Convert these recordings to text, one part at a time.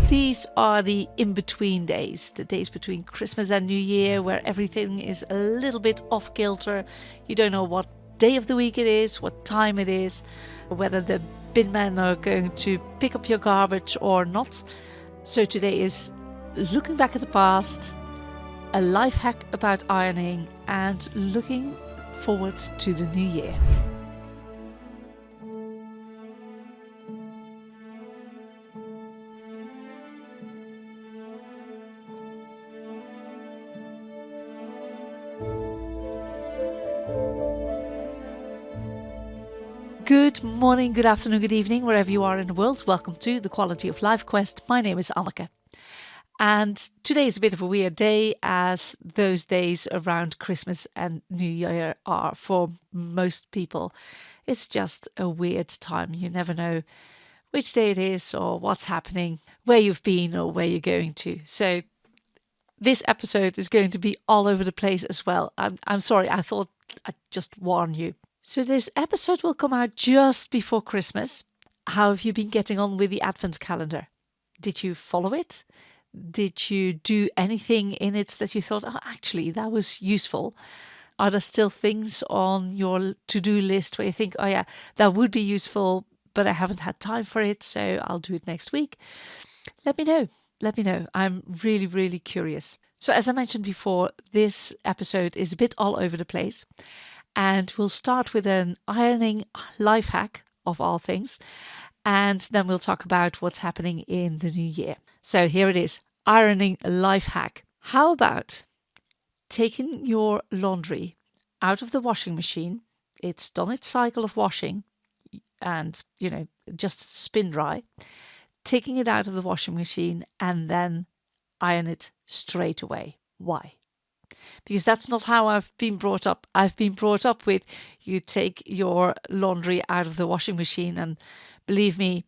These are the in-between days, the days between Christmas and New Year, where everything is a little bit off-kilter. You don't know what day of the week it is, what time it is, whether the bin men are going to pick up your garbage or not. So today is looking back at the past, a life hack about ironing, and looking forward to the new year. Good morning, good afternoon, good evening, wherever you are in the world. Welcome to the Quality of Life Quest. My name is Anneke. And today is a bit of a weird day, as those days around Christmas and New Year are for most people. It's just a weird time. You never know which day it is or what's happening, where you've been or where you're going to. So this episode is going to be all over the place as well. I'm sorry, I thought I'd just warn you. So this episode will come out just before Christmas. How have you been getting on with the Advent calendar? Did you follow it? Did you do anything in it that you thought, oh, actually, that was useful? Are there still things on your to-do list where you think, oh yeah, that would be useful, but I haven't had time for it, so I'll do it next week? Let me know. Let me know. I'm really, really curious. So as I mentioned before, this episode is a bit all over the place. And we'll start with an ironing life hack of all things. And then we'll talk about what's happening in the new year. So here it is, ironing life hack. How about taking your laundry out of the washing machine? It's done its cycle of washing and, just spin dry. Taking it out of the washing machine and then iron it straight away. Why? Because that's not how I've been brought up. I've been brought up with you take your laundry out of the washing machine, and believe me,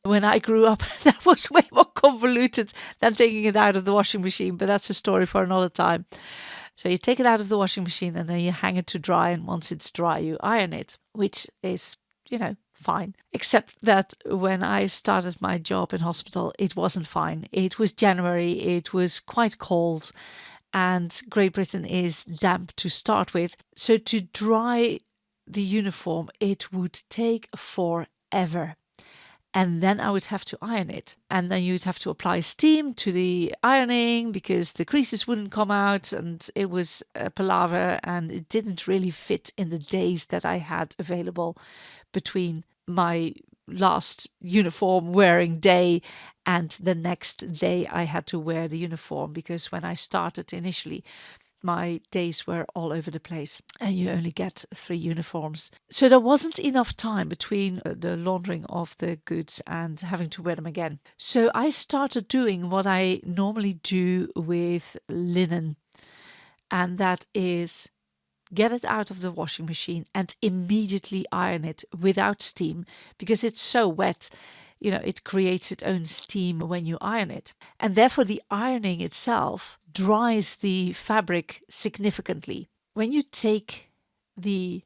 when I grew up, that was way more convoluted than taking it out of the washing machine, but that's a story for another time. So you take it out of the washing machine and then you hang it to dry, and once it's dry, you iron it, which is, fine. Except that when I started my job in hospital, it wasn't fine. It was January, it was quite cold, and Great Britain is damp to start with. So to dry the uniform, it would take forever. And then I would have to iron it. And then you'd have to apply steam to the ironing because the creases wouldn't come out, and it was a palaver, and it didn't really fit in the days that I had available between my last uniform wearing day and the next day I had to wear the uniform, because when I started initially, my days were all over the place and you only get 3 uniforms. So there wasn't enough time between the laundering of the goods and having to wear them again. So I started doing what I normally do with linen, and that is get it out of the washing machine and immediately iron it without steam, because it's so wet. It creates its own steam when you iron it. And therefore the ironing itself dries the fabric significantly. When you take the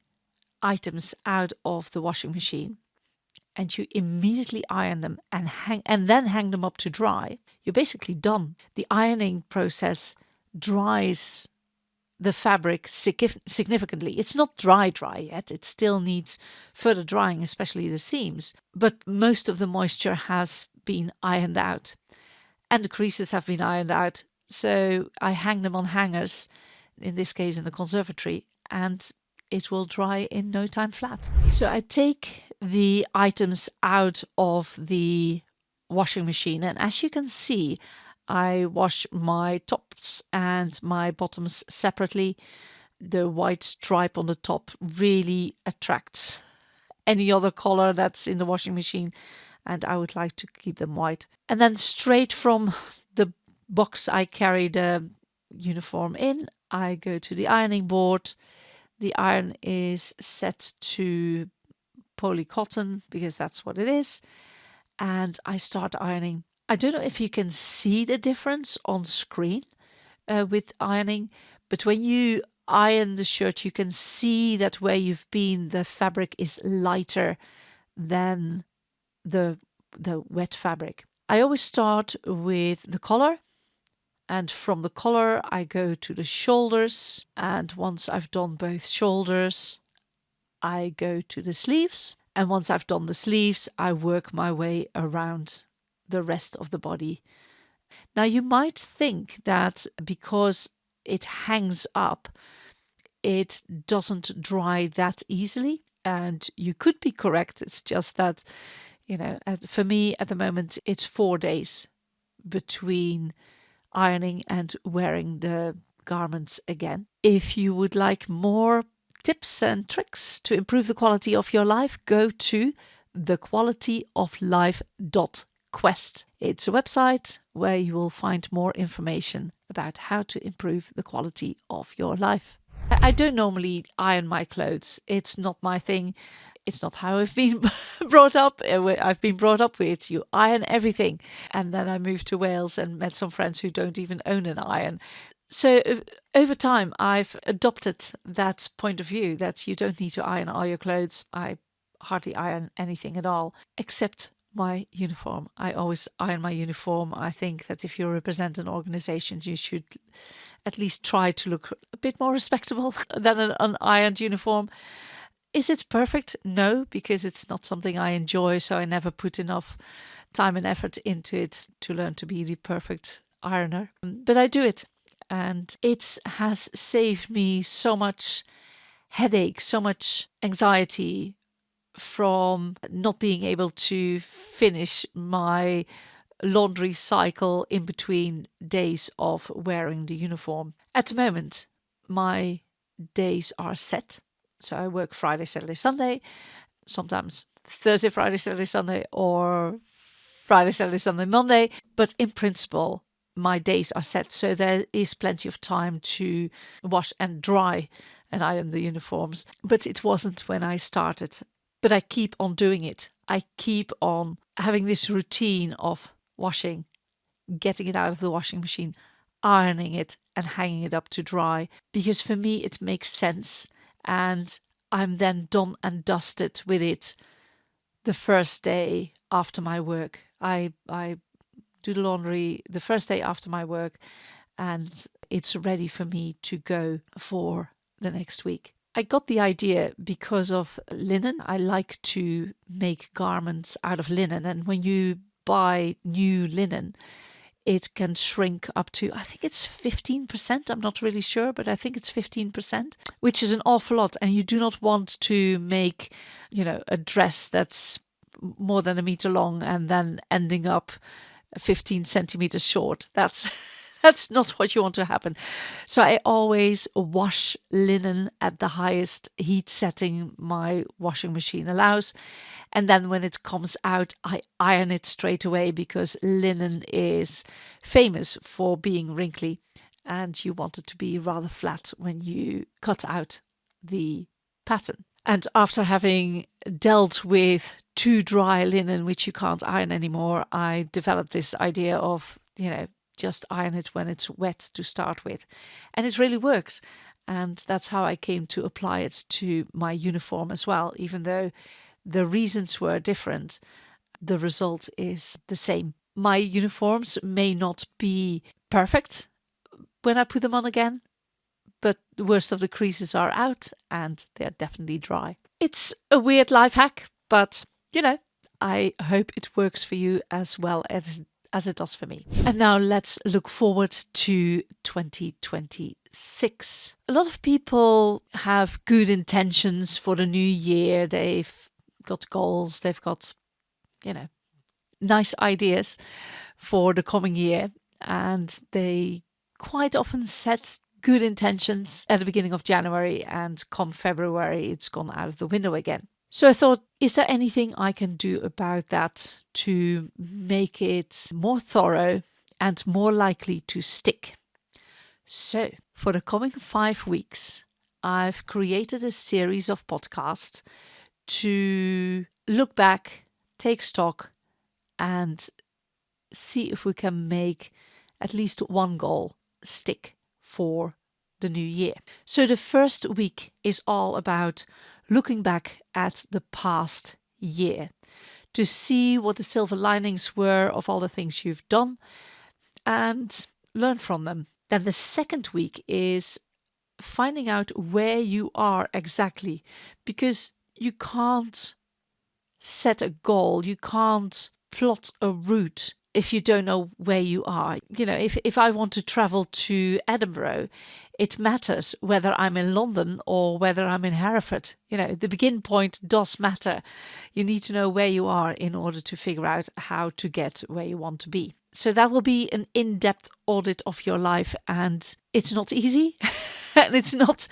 items out of the washing machine and you immediately iron them and then hang them up to dry, you're basically done. The ironing process dries the fabric significantly. It's not dry yet. It still needs further drying, especially the seams. But most of the moisture has been ironed out and the creases have been ironed out. So I hang them on hangers, in this case in the conservatory, and it will dry in no time flat. So I take the items out of the washing machine, and as you can see, I wash my tops and my bottoms separately. The white stripe on the top really attracts any other color that's in the washing machine, and I would like to keep them white. And then straight from the box I carry the uniform in, I go to the ironing board. The iron is set to poly cotton because that's what it is, and I start ironing. I don't know if you can see the difference on screen with ironing, but when you iron the shirt, you can see that where you've been, the fabric is lighter than the wet fabric. I always start with the collar, and from the collar I go to the shoulders, and once I've done both shoulders I go to the sleeves, and once I've done the sleeves I work my way around the rest of the body. Now you might think that because it hangs up it doesn't dry that easily, and you could be correct. It's just that, for me at the moment, it's 4 days between ironing and wearing the garments again. If you would like more tips and tricks to improve the quality of your life, go to thequalityoflife.quest. It's a website where you will find more information about how to improve the quality of your life. I don't normally iron my clothes. It's not my thing. It's not how I've been brought up. I've been brought up with you iron everything. And then I moved to Wales and met some friends who don't even own an iron. So over time, I've adopted that point of view that you don't need to iron all your clothes. I hardly iron anything at all, except my uniform. I always iron my uniform. I think that if you represent an organization, you should at least try to look a bit more respectable than an unironed uniform. Is it perfect? No, because it's not something I enjoy, so I never put enough time and effort into it to learn to be the perfect ironer. But I do it, and it has saved me so much headache, so much anxiety from not being able to finish my laundry cycle in between days of wearing the uniform. At the moment, my days are set. So I work Friday, Saturday, Sunday, sometimes Thursday, Friday, Saturday, Sunday, or Friday, Saturday, Sunday, Monday. But in principle, my days are set. So there is plenty of time to wash and dry and iron the uniforms. But it wasn't when I started. But I keep on doing it. I keep on having this routine of washing, getting it out of the washing machine, ironing it and hanging it up to dry. Because for me, it makes sense. And I'm then done and dusted with it the first day after my work. I do the laundry the first day after my work, and it's ready for me to go for the next week. I got the idea because of linen. I like to make garments out of linen, and when you buy new linen, it can shrink up to, I think it's 15%. I'm not really sure, but I think it's 15%, which is an awful lot. And you do not want to make, a dress that's more than a meter long and then ending up 15 centimeters short. That's not what you want to happen. So I always wash linen at the highest heat setting my washing machine allows. And then when it comes out, I iron it straight away because linen is famous for being wrinkly. And you want it to be rather flat when you cut out the pattern. And after having dealt with too dry linen, which you can't iron anymore, I developed this idea of, just iron it when it's wet to start with. And it really works. And that's how I came to apply it to my uniform as well. Even though the reasons were different, the result is the same. My uniforms may not be perfect when I put them on again, but the worst of the creases are out and they're definitely dry. It's a weird life hack, but I hope it works for you as well as it does for me. And now let's look forward to 2026. A lot of people have good intentions for the new year. They've got goals, they've got, nice ideas for the coming year. And they quite often set good intentions at the beginning of January, and come February, it's gone out of the window again. So I thought, is there anything I can do about that to make it more thorough and more likely to stick? So for the coming 5 weeks, I've created a series of podcasts to look back, take stock, and see if we can make at least one goal stick for the new year. So the first week is all about looking back at the past year to see what the silver linings were of all the things you've done and learn from them. Then the second week is finding out where you are exactly, because you can't set a goal, you can't plot a route if you don't know where you are. You know, if I want to travel to Edinburgh, it matters whether I'm in London or whether I'm in Hereford. You know, the begin point does matter. You need to know where you are in order to figure out how to get where you want to be. So that will be an in-depth audit of your life, and it's not easy and it's not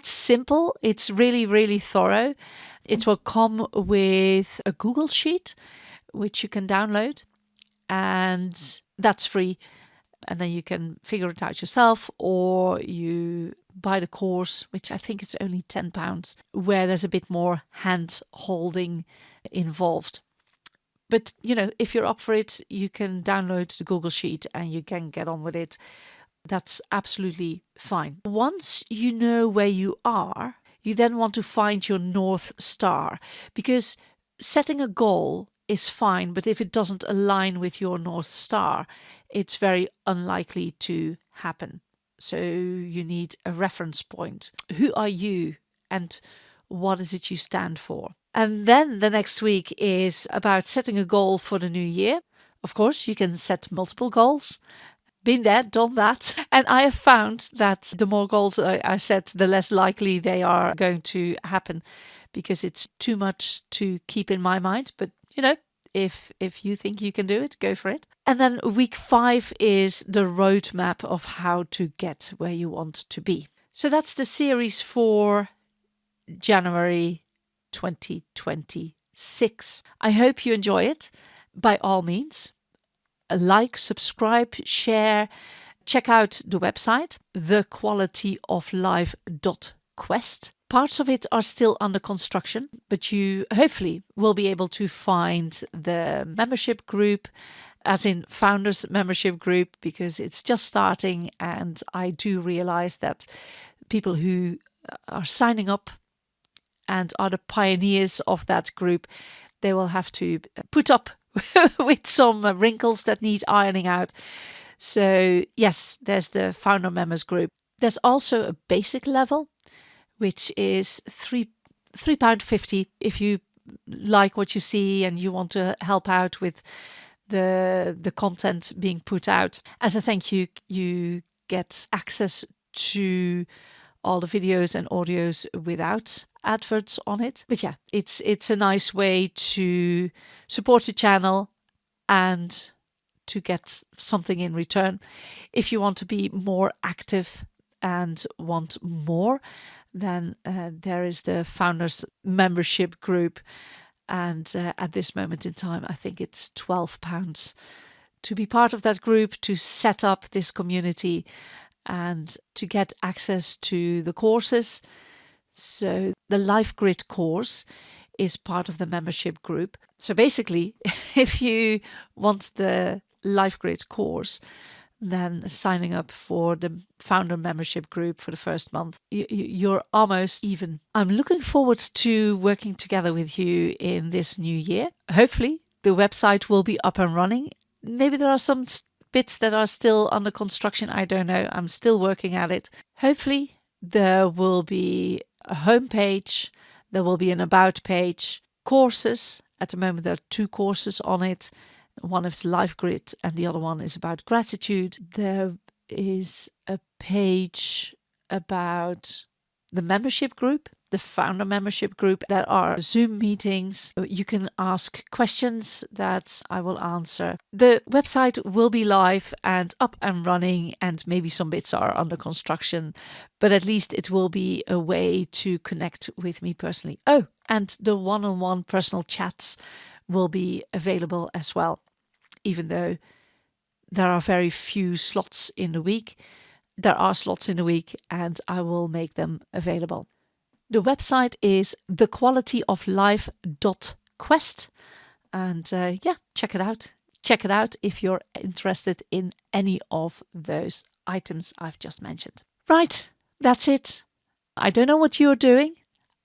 simple. It's really, really thorough. It will come with a Google Sheet, which you can download, and that's free. And then you can figure it out yourself, or you buy the course, which I think is only £10, where there's a bit more hand holding involved. But, you know, if you're up for it, you can download the Google Sheet and you can get on with it. That's absolutely fine. Once you know where you are, you then want to find your North Star, because setting a goal is fine, but if it doesn't align with your North Star, it's very unlikely to happen. So you need a reference point. Who are you and what is it you stand for? And then the next week is about setting a goal for the new year. Of course, you can set multiple goals. Been there, done that. And I have found that the more goals I set, the less likely they are going to happen, because it's too much to keep in my mind. But, you know, if you think you can do it, go for it. And then week 5 is the roadmap of how to get where you want to be. So that's the series for January 2026. I hope you enjoy it. By all means, like, subscribe, share, check out the website, thequalityoflife.quest. Parts of it are still under construction, but you hopefully will be able to find the membership group, as in founders membership group, because it's just starting, and I do realize that people who are signing up and are the pioneers of that group, they will have to put up with some wrinkles that need ironing out. So yes, there's the founder members group. There's also a basic level, which is £3.50 if you like what you see and you want to help out with the content being put out. As a thank you, you get access to all the videos and audios without adverts on it. But yeah, it's a nice way to support the channel and to get something in return. If you want to be more active and want more, then there is the founders membership group, and at this moment in time I think it's £12 to be part of that group, to set up this community and to get access to the courses. So the Life Grid course is part of the membership group. So basically, if you want the Life Grid course, then signing up for the founder membership group for the first month, you're almost even. I'm looking forward to working together with you in this new year. Hopefully the website will be up and running. Maybe there are some bits that are still under construction. I don't know. I'm still working at it. Hopefully there will be a homepage. There will be an about page. Courses. At the moment there are 2 courses on it. One is Life Grid and the other one is about gratitude. There is a page about the membership group, the founder membership group. There are Zoom meetings. You can ask questions that I will answer. The website will be live and up and running, and maybe some bits are under construction, but at least it will be a way to connect with me personally. Oh, and the one-on-one personal chats will be available as well, even though there are very few slots in the week. There are slots in the week and I will make them available. The website is thequalityoflife.quest, and check it out. Check it out if you're interested in any of those items I've just mentioned. Right, that's it. I don't know what you're doing.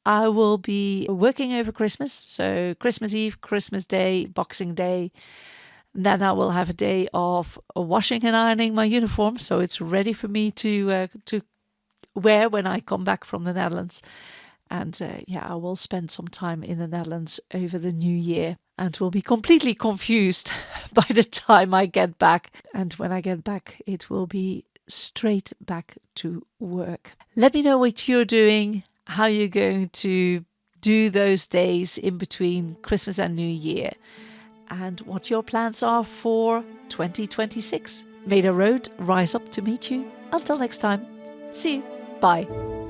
I will be working over Christmas. So Christmas Eve, Christmas Day, Boxing Day. Then I will have a day of washing and ironing my uniform, so it's ready for me to wear when I come back from the Netherlands. And I will spend some time in the Netherlands over the new year and will be completely confused by the time I get back. And when I get back, it will be straight back to work. Let me know what you're doing, how you're going to do those days in between Christmas and New Year, and what your plans are for 2026. May the road rise up to meet you. Until next time, see you. Bye.